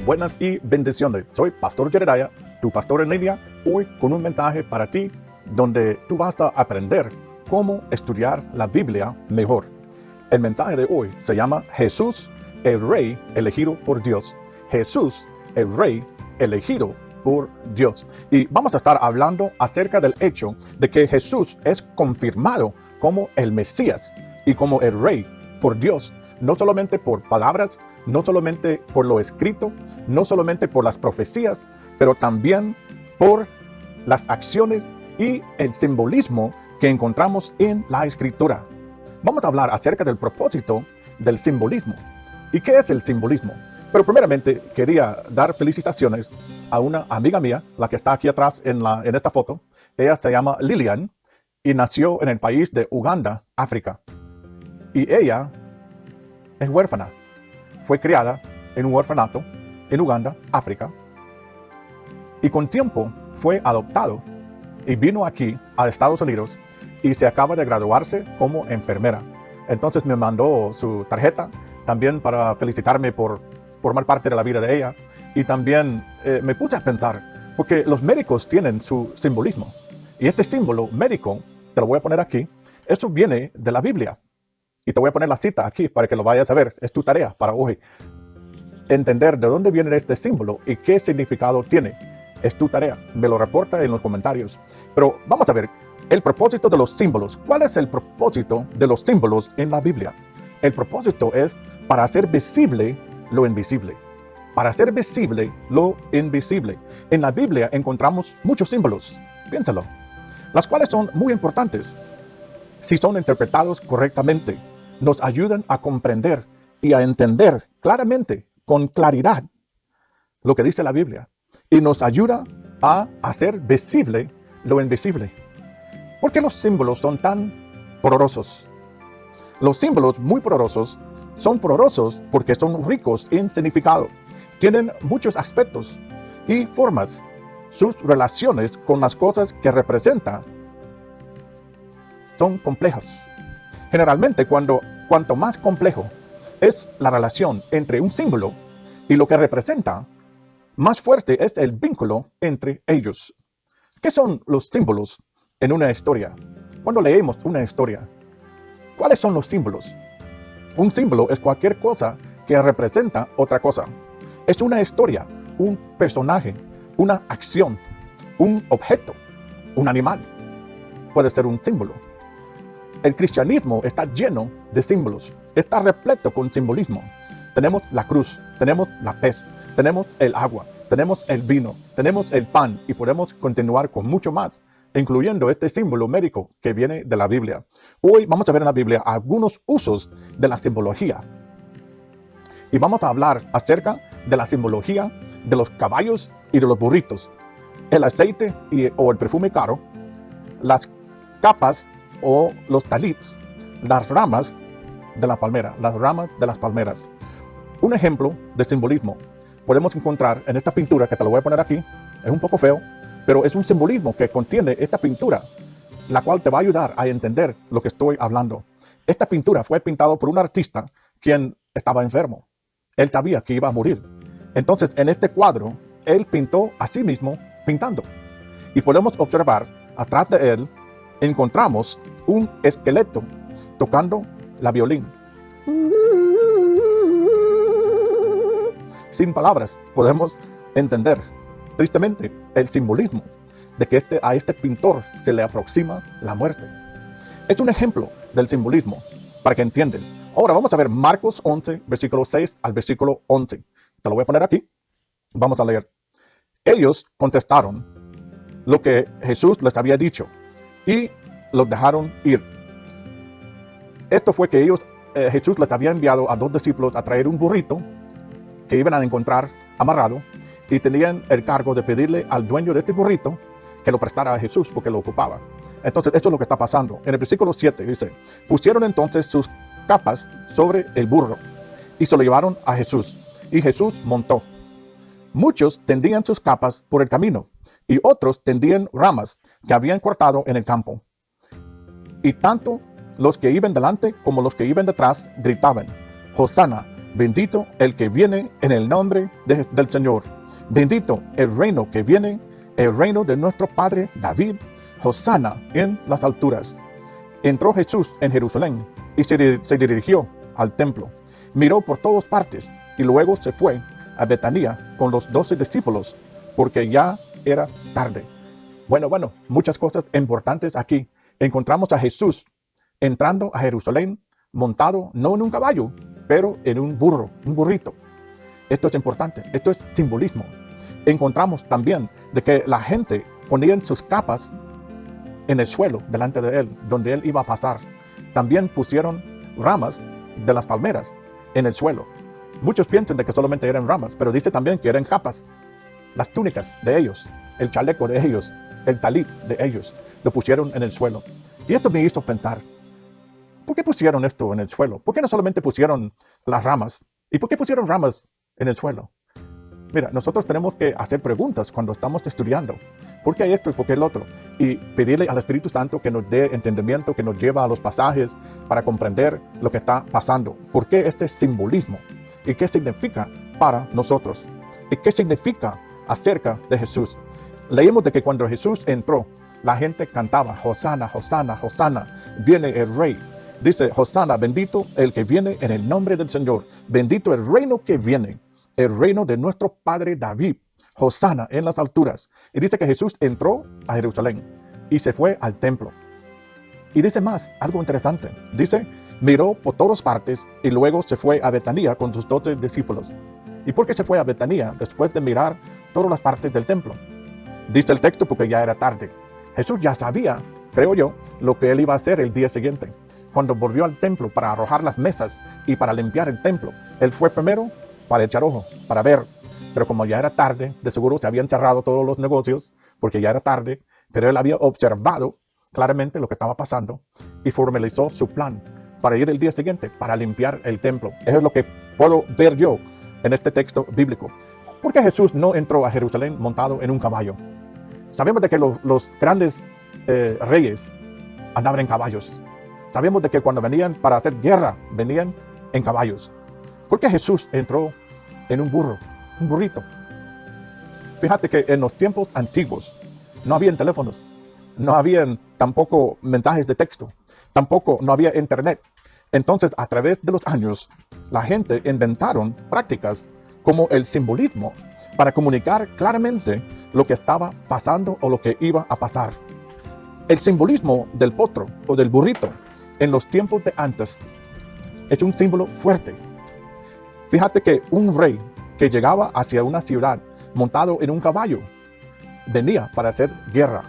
buenas y bendiciones. Soy Pastor Jedediah, tu pastor en línea, hoy con un mensaje para ti donde tú vas a aprender cómo estudiar la Biblia mejor. El mensaje de hoy se llama Jesús, el Rey elegido por Dios. Jesús, el Rey elegido por Dios. Y vamos a estar hablando acerca del hecho de que Jesús es confirmado como el Mesías y como el Rey por Dios, no solamente por palabras, no solamente por lo escrito, no solamente por las profecías, pero también por las acciones y el simbolismo que encontramos en la Escritura. Vamos a hablar acerca del propósito del simbolismo. ¿Y qué es el simbolismo? Pero primeramente quería dar felicitaciones a una amiga mía, la que está aquí atrás en esta foto. Ella se llama Lilian y nació en el país de Uganda, África. Y ella es huérfana. Fue criada en un orfanato en Uganda, África. Y con tiempo fue adoptado y vino aquí a Estados Unidos y se acaba de graduarse como enfermera. Entonces me mandó su tarjeta también para felicitarme por formar parte de la vida de ella. Y también me puse a pensar, porque los médicos tienen su simbolismo. Y este símbolo médico, te lo voy a poner aquí, eso viene de la Biblia. Y te voy a poner la cita aquí para que lo vayas a ver. Es tu tarea para hoy. Entender de dónde viene este símbolo y qué significado tiene. Es tu tarea. Me lo reporta en los comentarios. Pero vamos a ver el propósito de los símbolos. ¿Cuál es el propósito de los símbolos en la Biblia? El propósito es para hacer visible lo invisible. Para hacer visible lo invisible. En la Biblia encontramos muchos símbolos. Piénsalo. Las cuales son muy importantes. Si son interpretados correctamente, nos ayudan a comprender y a entender claramente, con claridad, lo que dice la Biblia. Y nos ayuda a hacer visible lo invisible. ¿Por qué los símbolos son tan poderosos? Los símbolos muy poderosos son poderosos porque son ricos en significado. Tienen muchos aspectos y formas. Sus relaciones con las cosas que representan son complejas. Generalmente, cuanto más complejo es la relación entre un símbolo y lo que representa, más fuerte es el vínculo entre ellos. ¿Qué son los símbolos en una historia? Cuando leemos una historia, ¿cuáles son los símbolos? Un símbolo es cualquier cosa que representa otra cosa. Es una historia, un personaje, una acción, un objeto, un animal. Puede ser un símbolo. El cristianismo está lleno de símbolos, está repleto con simbolismo. Tenemos la cruz, tenemos la pez, tenemos el agua, tenemos el vino, tenemos el pan y podemos continuar con mucho más, incluyendo este símbolo médico que viene de la Biblia. Hoy vamos a ver en la Biblia algunos usos de la simbología. Y vamos a hablar acerca de la simbología de los caballos y de los burritos, el aceite o el perfume caro, las capas o los talits, las ramas de la palmera, las ramas de las palmeras. Un ejemplo de simbolismo podemos encontrar en esta pintura que te lo voy a poner aquí. Es un poco feo, pero es un simbolismo que contiene esta pintura, la cual te va a ayudar a entender lo que estoy hablando. Esta pintura fue pintada por un artista quien estaba enfermo. Él sabía que iba a morir. Entonces, en este cuadro, él pintó a sí mismo pintando. Y podemos observar, atrás de él, encontramos un esqueleto tocando la violín. Sin palabras podemos entender, tristemente, el simbolismo de que a este pintor se le aproxima la muerte. Es un ejemplo del simbolismo para que entiendas. Ahora vamos a ver Marcos 11, versículo 6 al versículo 11. Te lo voy a poner aquí. Vamos a leer. Ellos contestaron lo que Jesús les había dicho y los dejaron ir. Esto fue que Jesús les había enviado a 2 discípulos a traer un burrito que iban a encontrar amarrado y tenían el cargo de pedirle al dueño de este burrito que lo prestara a Jesús porque lo ocupaba. Entonces esto es lo que está pasando. En el versículo 7 dice, pusieron entonces sus capas sobre el burro y se lo llevaron a Jesús. Y Jesús montó. Muchos tendían sus capas por el camino y otros tendían ramas que habían cortado en el campo. Y tanto los que iban delante como los que iban detrás gritaban, Hosana, Bendito el que viene en el nombre del Señor. Bendito el reino que viene, el reino de nuestro Padre David. Hosana en las alturas. Entró Jesús en Jerusalén y se dirigió al templo. Miró por todas partes y luego se fue a Betania con los 12 discípulos, porque ya era tarde. Bueno, muchas cosas importantes aquí. Encontramos a Jesús entrando a Jerusalén montado no en un caballo, pero en un burro, un burrito. Esto es importante, esto es simbolismo. Encontramos también de que la gente ponía sus capas en el suelo delante de él, donde él iba a pasar. También pusieron ramas de las palmeras en el suelo. Muchos piensan de que solamente eran ramas, pero dice también que eran capas. Las túnicas de ellos, el chaleco de ellos, el talit de ellos, lo pusieron en el suelo. Y esto me hizo pensar, ¿por qué pusieron esto en el suelo? ¿Por qué no solamente pusieron las ramas? ¿Y por qué pusieron ramas en el suelo? Mira, nosotros tenemos que hacer preguntas cuando estamos estudiando. ¿Por qué esto y por qué el otro? Y pedirle al Espíritu Santo que nos dé entendimiento, que nos lleve a los pasajes para comprender lo que está pasando. ¿Por qué este simbolismo? ¿Y qué significa para nosotros? ¿Y qué significa acerca de Jesús? Leímos de que cuando Jesús entró, la gente cantaba, Hosana, Hosana, Hosana, viene el Rey. Dice, Hosana, bendito el que viene en el nombre del Señor. Bendito el reino que viene, el reino de nuestro Padre David. Hosana en las alturas. Y dice que Jesús entró a Jerusalén y se fue al templo. Y dice más, algo interesante. Dice, miró por todas partes y luego se fue a Betania con sus 12 discípulos. ¿Y por qué se fue a Betania después de mirar todas las partes del templo? Dice el texto porque ya era tarde. Jesús ya sabía, creo yo, lo que él iba a hacer el día siguiente. Cuando volvió al templo para arrojar las mesas y para limpiar el templo, él fue primero para echar ojo, para ver. Pero como ya era tarde, de seguro se habían cerrado todos los negocios, porque ya era tarde, pero él había observado claramente lo que estaba pasando y formalizó su plan para ir el día siguiente, para limpiar el templo. Eso es lo que puedo ver yo en este texto bíblico. ¿Por qué Jesús no entró a Jerusalén montado en un caballo? Sabemos de que los grandes reyes andaban en caballos. Sabemos de que cuando venían para hacer guerra, venían en caballos. ¿Por qué Jesús entró en un burro, un burrito? Fíjate que en los tiempos antiguos no habían teléfonos, no habían tampoco mensajes de texto, tampoco no había internet. Entonces, a través de los años, la gente inventaron prácticas como el simbolismo para comunicar claramente lo que estaba pasando o lo que iba a pasar. El simbolismo del potro o del burrito en los tiempos de antes es un símbolo fuerte. Fíjate que un rey que llegaba hacia una ciudad montado en un caballo venía para hacer guerra.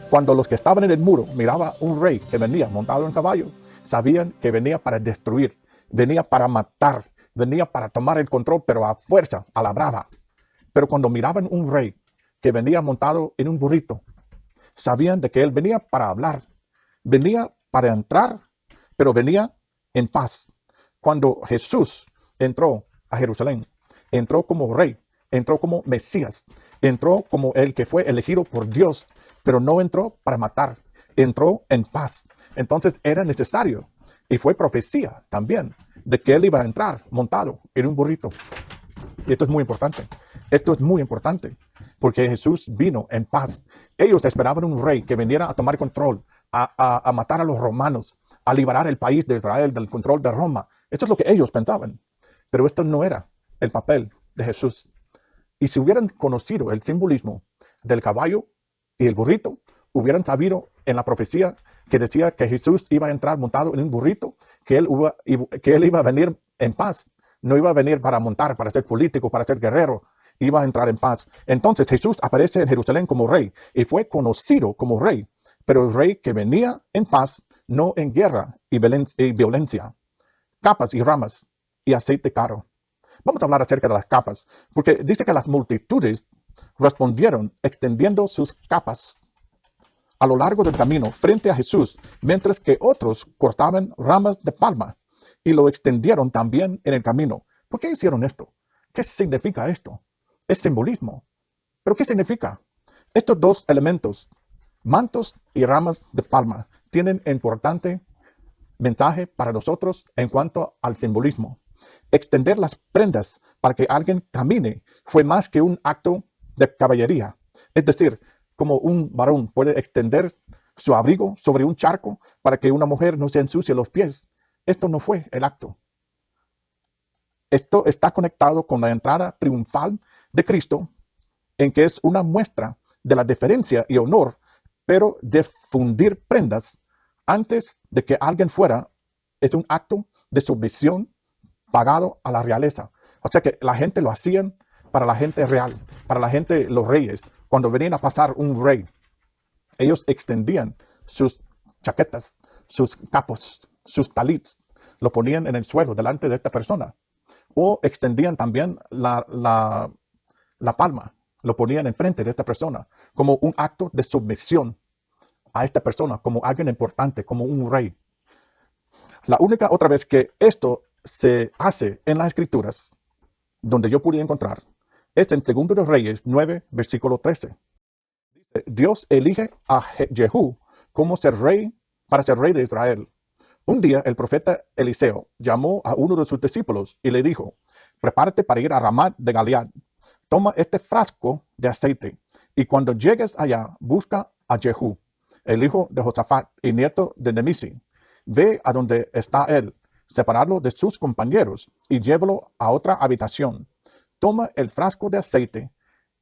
Cuando los que estaban en el muro miraban un rey que venía montado en caballo, sabían que venía para destruir, venía para matar, venía para tomar el control, pero a fuerza, a la brava. Pero cuando miraban un rey que venía montado en un burrito, sabían de que él venía para hablar, venía para entrar, pero venía en paz. Cuando Jesús entró a Jerusalén, entró como rey, entró como Mesías, entró como el que fue elegido por Dios, pero no entró para matar, entró en paz. Entonces era necesario, y fue profecía también, de que él iba a entrar montado en un burrito. Y esto es muy importante. Esto es muy importante, porque Jesús vino en paz. Ellos esperaban un rey que viniera a tomar control, a matar a los romanos, a liberar el país de Israel del control de Roma. Esto es lo que ellos pensaban. Pero esto no era el papel de Jesús. Y si hubieran conocido el simbolismo del caballo y el burrito, hubieran sabido en la profecía que decía que Jesús iba a entrar montado en un burrito, que él iba a venir en paz. No iba a venir para montar, para ser político, para ser guerrero. Iba a entrar en paz. Entonces Jesús aparece en Jerusalén como rey y fue conocido como rey, pero el rey que venía en paz, no en guerra y violencia. Capas y ramas y aceite caro. Vamos a hablar acerca de las capas, porque dice que las multitudes respondieron extendiendo sus capas a lo largo del camino frente a Jesús, mientras que otros cortaban ramas de palma y lo extendieron también en el camino. ¿Por qué hicieron esto? ¿Qué significa esto? Es simbolismo. ¿Pero qué significa? Estos dos elementos, mantos y ramas de palma, tienen importante mensaje para nosotros en cuanto al simbolismo. Extender las prendas para que alguien camine fue más que un acto de caballería. Es decir, como un varón puede extender su abrigo sobre un charco para que una mujer no se ensucie los pies. Esto no fue el acto. Esto está conectado con la entrada triunfal de Cristo, en que es una muestra de la deferencia y honor, pero de fundir prendas antes de que alguien fuera, es un acto de sumisión pagado a la realeza. O sea que la gente lo hacían para la gente real, para la gente, los reyes. Cuando venían a pasar un rey, ellos extendían sus chaquetas, sus capos, sus talits, lo ponían en el suelo delante de esta persona. O extendían también la palma, lo ponían enfrente de esta persona, como un acto de sumisión a esta persona, como alguien importante, como un rey. La única otra vez que esto se hace en las escrituras, donde yo pude encontrar, es en 2 de Reyes 9, versículo 13. Dios elige a Jehú como para ser rey de Israel. Un día el profeta Eliseo llamó a uno de sus discípulos y le dijo: prepárate para ir a Ramat de Galead. Toma este frasco de aceite y cuando llegues allá busca a Jehú, el hijo de Josafat y nieto de Nemisi. Ve a donde está él, separarlo de sus compañeros y llévalo a otra habitación. Toma el frasco de aceite,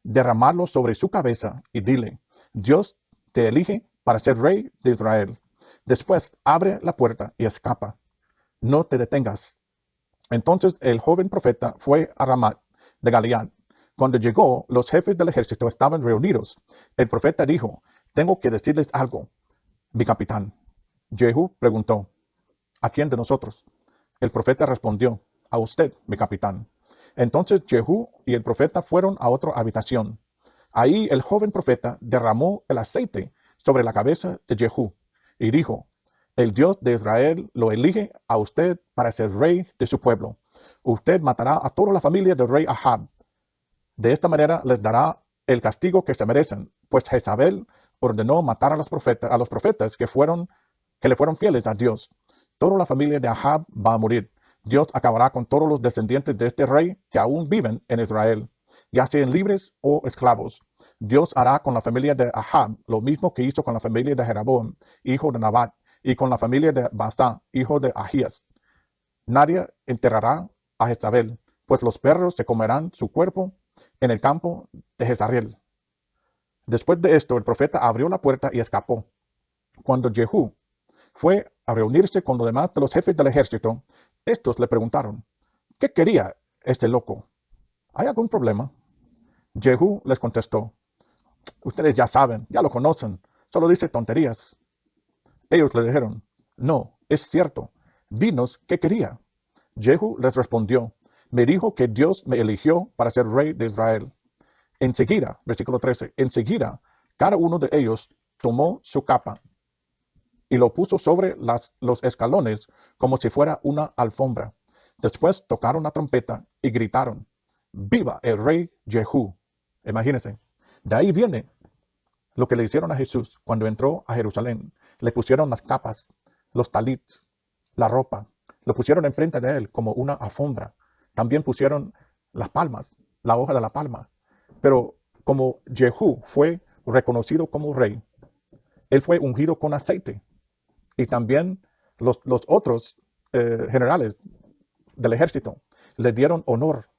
derramarlo sobre su cabeza y dile: Dios te elige para ser rey de Israel. Después abre la puerta y escapa. No te detengas. Entonces el joven profeta fue a Ramat de Galead. Cuando llegó, los jefes del ejército estaban reunidos. El profeta dijo: tengo que decirles algo, mi capitán. Jehú preguntó: ¿a quién de nosotros? El profeta respondió: a usted, mi capitán. Entonces Jehú y el profeta fueron a otra habitación. Ahí el joven profeta derramó el aceite sobre la cabeza de Jehú y dijo: el Dios de Israel lo elige a usted para ser rey de su pueblo. Usted matará a toda la familia del rey Ahab. De esta manera les dará el castigo que se merecen, pues Jezabel ordenó matar a los profetas que le fueron fieles a Dios. Toda la familia de Ahab va a morir. Dios acabará con todos los descendientes de este rey que aún viven en Israel, ya sean libres o esclavos. Dios hará con la familia de Ahab lo mismo que hizo con la familia de Jeroboam, hijo de Nabat, y con la familia de Baasá, hijo de Ahías. Nadie enterrará a Jezabel, pues los perros se comerán su cuerpo en el campo de Jezreel. Después de esto, el profeta abrió la puerta y escapó. Cuando Jehú fue a reunirse con los demás de los jefes del ejército, estos le preguntaron: ¿qué quería este loco? ¿Hay algún problema? Jehú les contestó: ustedes ya saben, ya lo conocen, solo dice tonterías. Ellos le dijeron: no, es cierto, dinos qué quería. Jehú les respondió: me dijo que Dios me eligió para ser rey de Israel. Enseguida, versículo 13, enseguida cada uno de ellos tomó su capa y lo puso sobre los escalones como si fuera una alfombra. Después tocaron la trompeta y gritaron: ¡viva el rey Jehú! Imagínense, de ahí viene lo que le hicieron a Jesús cuando entró a Jerusalén. Le pusieron las capas, los talits, la ropa, lo pusieron enfrente de él como una alfombra. También pusieron las palmas, la hoja de la palma. Pero como Jehú fue reconocido como rey, él fue ungido con aceite. Y también los otros generales del ejército le dieron honor,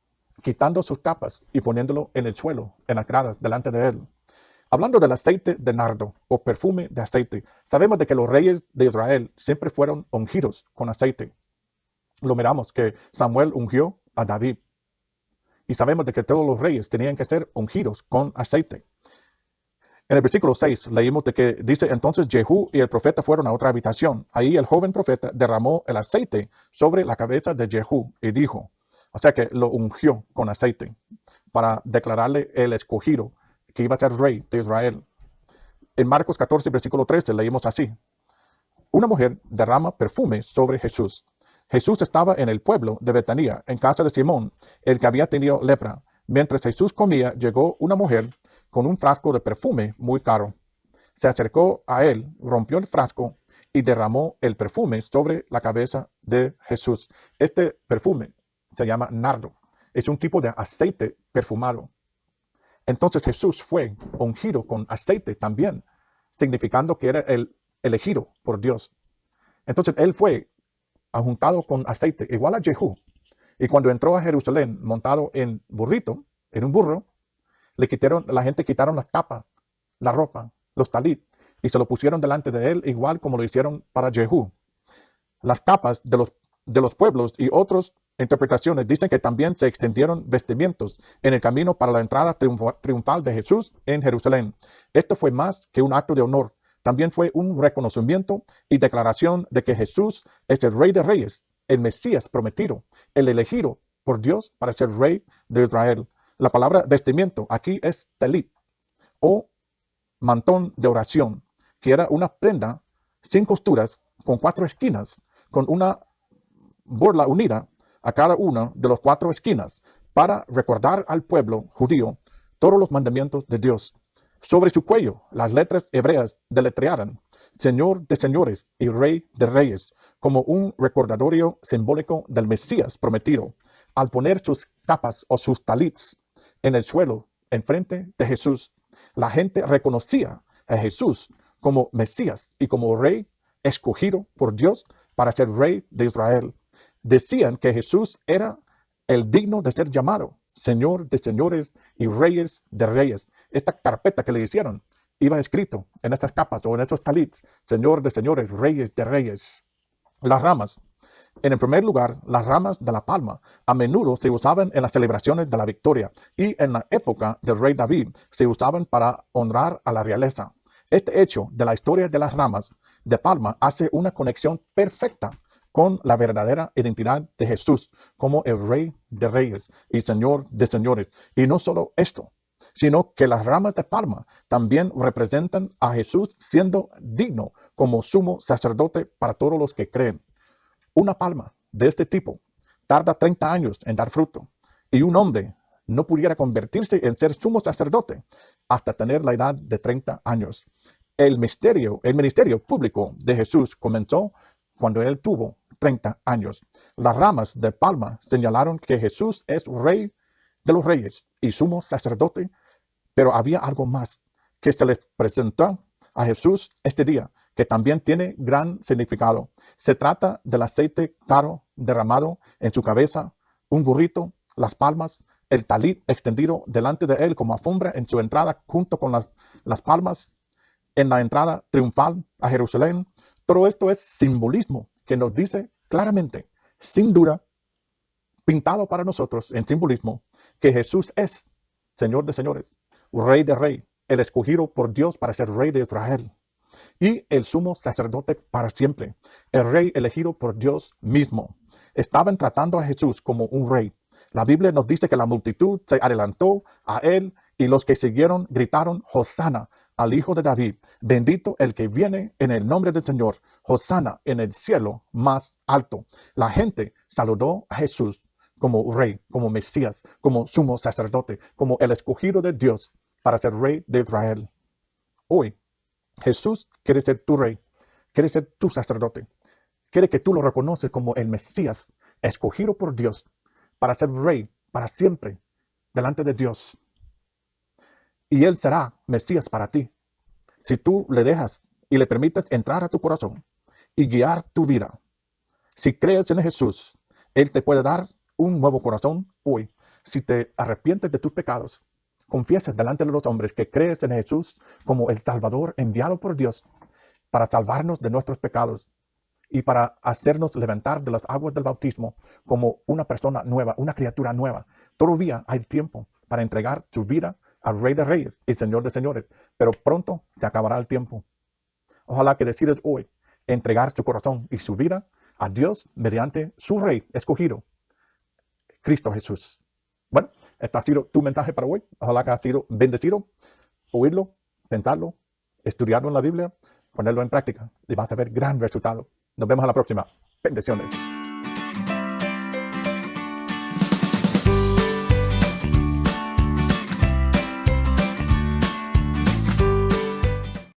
quitando sus capas y poniéndolo en el suelo, en las gradas, delante de él. Hablando del aceite de nardo o perfume de aceite, sabemos de que los reyes de Israel siempre fueron ungidos con aceite. Lo miramos que Samuel ungió a David. Y sabemos de que todos los reyes tenían que ser ungidos con aceite. En el versículo 6 leímos de que dice: entonces Jehú y el profeta fueron a otra habitación. Ahí el joven profeta derramó el aceite sobre la cabeza de Jehú y dijo, o sea que lo ungió con aceite para declararle el escogido que iba a ser rey de Israel. En Marcos 14, versículo 13 leímos así: una mujer derrama perfume sobre Jesús. Jesús estaba en el pueblo de Betania, en casa de Simón, el que había tenido lepra. Mientras Jesús comía, llegó una mujer con un frasco de perfume muy caro. Se acercó a él, rompió el frasco y derramó el perfume sobre la cabeza de Jesús. Este perfume se llama nardo. Es un tipo de aceite perfumado. Entonces Jesús fue ungido con aceite también, significando que era el elegido por Dios. Entonces él fue juntado con aceite, igual a Jehú. Y cuando entró a Jerusalén montado en un burro, la gente quitaron las capas, la ropa, los talit, y se lo pusieron delante de él, igual como lo hicieron para Jehú. Las capas de los pueblos y otras interpretaciones dicen que también se extendieron vestimientos en el camino para la entrada triunfal de Jesús en Jerusalén. Esto fue más que un acto de honor. También fue un reconocimiento y declaración de que Jesús es el Rey de Reyes, el Mesías prometido, el elegido por Dios para ser Rey de Israel. La palabra vestimiento aquí es telit o mantón de oración, que era una prenda sin costuras, con 4 esquinas, con una borla unida a cada una de las 4 esquinas, para recordar al pueblo judío todos los mandamientos de Dios. Sobre su cuello, las letras hebreas deletrearan Señor de señores y Rey de reyes, como un recordatorio simbólico del Mesías prometido. Al poner sus capas o sus talits en el suelo, enfrente de Jesús, la gente reconocía a Jesús como Mesías y como Rey escogido por Dios para ser Rey de Israel. Decían que Jesús era el digno de ser llamado Señor de señores y Reyes de reyes. Esta carpeta que le hicieron iba escrito en estas capas o en estos talits, Señor de señores, Reyes de reyes. Las ramas. En el primer lugar, las ramas de la palma a menudo se usaban en las celebraciones de la victoria y en la época del rey David se usaban para honrar a la realeza. Este hecho de la historia de las ramas de palma hace una conexión perfecta con la verdadera identidad de Jesús como el Rey de Reyes y Señor de Señores. Y no solo esto, sino que las ramas de palma también representan a Jesús siendo digno como sumo sacerdote para todos los que creen. Una palma de este tipo tarda 30 años en dar fruto y un hombre no pudiera convertirse en ser sumo sacerdote hasta tener la edad de 30 años. El ministerio público de Jesús comenzó cuando él tuvo 30 años. Las ramas de palma señalaron que Jesús es Rey de los reyes y sumo sacerdote, pero había algo más que se les presentó a Jesús este día, que también tiene gran significado. Se trata del aceite caro derramado en su cabeza, un burrito, las palmas, el talit extendido delante de él como alfombra en su entrada junto con las palmas en la entrada triunfal a Jerusalén. Todo esto es simbolismo que nos dice claramente, sin duda, pintado para nosotros en simbolismo, que Jesús es Señor de señores, Rey de rey, el escogido por Dios para ser Rey de Israel y el sumo sacerdote para siempre, el rey elegido por Dios mismo. Estaban tratando a Jesús como un rey. La Biblia nos dice que la multitud se adelantó a él y los que siguieron gritaron, Hosana al Hijo de David, bendito el que viene en el nombre del Señor, Hosana en el cielo más alto. La gente saludó a Jesús como rey, como Mesías, como sumo sacerdote, como el escogido de Dios para ser rey de Israel. Hoy, Jesús quiere ser tu rey, quiere ser tu sacerdote, quiere que tú lo reconoces como el Mesías, escogido por Dios para ser rey para siempre delante de Dios. Y Él será Mesías para ti, si tú le dejas y le permites entrar a tu corazón y guiar tu vida. Si crees en Jesús, Él te puede dar un nuevo corazón hoy. Si te arrepientes de tus pecados, confiesas delante de los hombres que crees en Jesús como el Salvador enviado por Dios para salvarnos de nuestros pecados y para hacernos levantar de las aguas del bautismo como una persona nueva, una criatura nueva. Todavía hay tiempo para entregar tu vida al Rey de Reyes y Señor de Señores, pero pronto se acabará el tiempo. Ojalá que decidas hoy entregar tu corazón y su vida a Dios mediante su Rey escogido, Cristo Jesús. Bueno, este ha sido tu mensaje para hoy. Ojalá que ha sido bendecido. Oírlo, pensarlo, estudiarlo en la Biblia, ponerlo en práctica y vas a ver gran resultado. Nos vemos a la próxima. Bendiciones.